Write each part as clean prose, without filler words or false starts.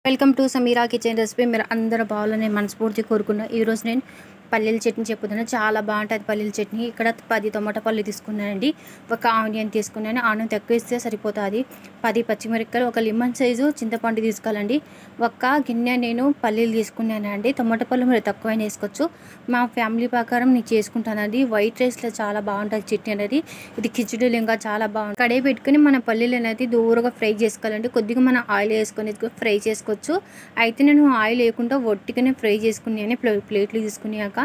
Welcome to Sameera kitchen recipe. మీరు అందరూ బాగాలని మనస్ఫూర్తి కోరుకున్నా. ఈరోజు నేను పల్లీల చట్నీ చెప్పుతున్నాను. చాలా బాగుంటుంది పల్లీల చట్నీ. ఇక్కడ 10 టమాటా పళ్ళు తీసుకున్నానండి. ఒక ఆనియన్ తీసుకున్నాను. ఆనియన్ తక్కువ ఇస్తే సరిపోతుంది. 10 పచ్చిమిరపకాయలు, ఒక లెమన్ సైజు చింతపండు తీసుకోవాలండి. ఒక గిన్నె నేను పల్లీలు తీసుకున్నానండి. టమాటా పళ్ళు మీరు తక్కువైనా వేసుకోవచ్చు. మా ఫ్యామిలీ ప్రకారం నేను చేసుకుంటానండి. వైట్ రైస్లో చాలా బాగుంటుంది చట్నీ అనేది. ఇది కిచిడీలు ఇంకా చాలా బాగుంటుంది. కడాయి పెట్టుకుని మన పల్లీలు అనేది దూరగా ఫ్రై చేసుకోవాలండి. కొద్దిగా మన ఆయిల్ వేసుకొని ఫ్రై చేసుకోవచ్చు. అయితే నేను ఆయిల్ వేయకుండా ఒట్టిగానే ఫ్రై చేసుకున్నాను. ప్లేట్లు తీసుకున్నాక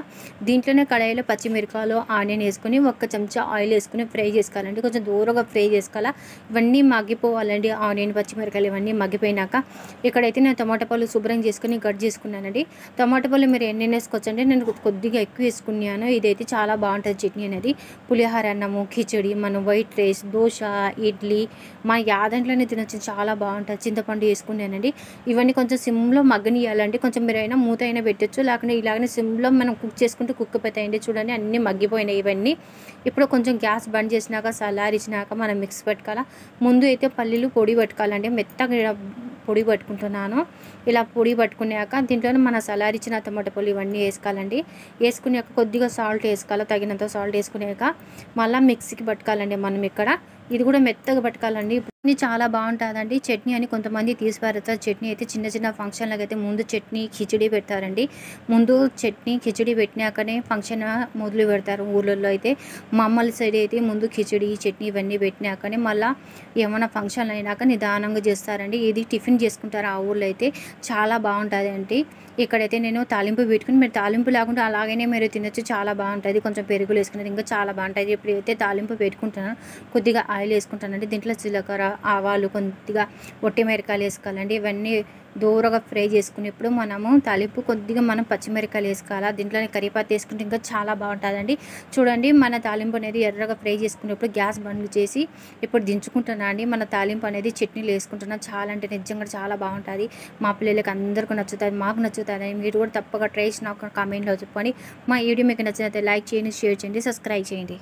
దీంట్లోనే కడాయిలో పచ్చిమిరపకాయలు, ఆనియన్ వేసుకొని ఒక చెంచా ఆయిల్ వేసుకుని ఫ్రై చేసుకోవాలండి. కొంచెం దూరంగా ఫ్రై చేసుకోవాలా. ఇవన్నీ మగ్గిపోవాలండి. ఆనియన్, పచ్చిమిరపకాయలు ఇవన్నీ మగ్గిపోయినాక ఇక్కడైతే నేను టమాటా పళ్ళు శుభ్రం చేసుకుని కట్ చేసుకున్నానండి. టమాటా పళ్ళు మీరు ఎన్ని వేసుకోవచ్చు అంటే నేను కొద్దిగా ఎక్కువ వేసుకున్నాను. ఇదైతే చాలా బాగుంటుంది చట్నీ అనేది. పులిహోర అన్నము, కిచడి, మనం వైట్ రైస్, దోశ, ఇడ్లీ మా యాదంట్లోనే తినొచ్చు. చాలా బాగుంటుంది. చింతపండు వేసుకున్నానండి. ఇవన్నీ కొంచెం సిమ్లో మగ్గనియాలండి. కొంచెం మీరైనా మూత అయినా పెట్టచ్చు, లేకుంటే ఇలాగనే సిమ్లో మనం కుక్ చేసుకుంటూ కుక్కిపోతాయండి. చూడండి అన్నీ మగ్గిపోయినాయి ఇవన్నీ. ఇప్పుడు కొంచెం గ్యాస్ బంద్ చేసినాక చల్లారించినాక మనం మిక్స్ పెట్టుకోవాలా. ముందు అయితే పల్లీలు పొడి పట్టుకోవాలండి. మెత్తగా పొడి పట్టుకుంటున్నాను. ఇలా పొడి పట్టుకున్నాక దీంట్లోనే మన చల్లారించిన టమాటా పళ్ళు ఇవన్నీ వేసుకోవాలండి. వేసుకున్నాక కొద్దిగా సాల్ట్ వేసుకోవాలి. తగినంత సాల్ట్ వేసుకున్నాక మళ్ళీ మిక్సీకి పట్టుకోవాలండి. మనం ఇక్కడ ఇది కూడా మెత్తగా పట్టుకోవాలండి. ఇది చాలా బాగుంటుందండి చట్నీ అని కొంతమంది తీసి పారేస్తారు. చట్నీ అయితే చిన్న చిన్న ఫంక్షన్లకు అయితే ముందు చట్నీ కిచిడి పెడతారండి. ముందు చట్నీ కిచిడి పెట్టినాకనే ఫంక్షన్ మొదలు పెడతారు ఊళ్ళల్లో అయితే. మా అమ్మల సైడ్ అయితే ముందు కిచిడి, చట్నీ ఇవన్నీ పెట్టినాకనే మళ్ళీ ఏమైనా ఫంక్షన్లు అయినాక నిదానంగా చేస్తారండి. ఇది టిఫిన్ చేసుకుంటారు ఆ ఊళ్ళో అయితే. చాలా బాగుంటుంది అండి. ఇక్కడైతే నేను తాలింపు పెట్టుకుని, మీరు తాలింపు లేకుండా అలాగనే మీరు తినొచ్చు. చాలా బాగుంటుంది. కొంచెం పెరుగులు వేసుకునేది ఇంకా చాలా బాగుంటుంది. ఇప్పుడు అయితే తాలింపు పెట్టుకుంటున్నాను. కొద్దిగా ఆయిల్ వేసుకుంటానండి. దీంట్లో జీలకర్ర, ఆవాలు, కొద్దిగా ఒట్టి మిరపకాయలు వేసుకోవాలండి. ఇవన్నీ దూరగా ఫ్రై చేసుకునేప్పుడు మనము తాలింపు కొద్దిగా మనం పచ్చిమిరపకాయలు వేసుకోవాలి. దీంట్లోనే కరివేపాకు వేసుకుంటే ఇంకా చాలా బాగుంటుందండి. చూడండి మన తాలింపు అనేది ఎర్రగా ఫ్రై చేసుకునేప్పుడు గ్యాస్ బంద్ చేసి ఇప్పుడు దించుకుంటున్నా అండి. మన తాలింపు అనేది చట్నీలు వేసుకుంటున్నా. చాలా అంటే నిజంగా చాలా బాగుంటుంది. మా పిల్లలకి అందరికీ నచ్చుతుంది, మాకు నచ్చుతుంది. మీరు కూడా తప్పగా ట్రై చేసి నాకు కామెంట్లో చెప్పండి. మా వీడియో మీకు నచ్చినట్లయితే లైక్ చేయండి, షేర్ చేయండి, సబ్స్క్రైబ్ చేయండి.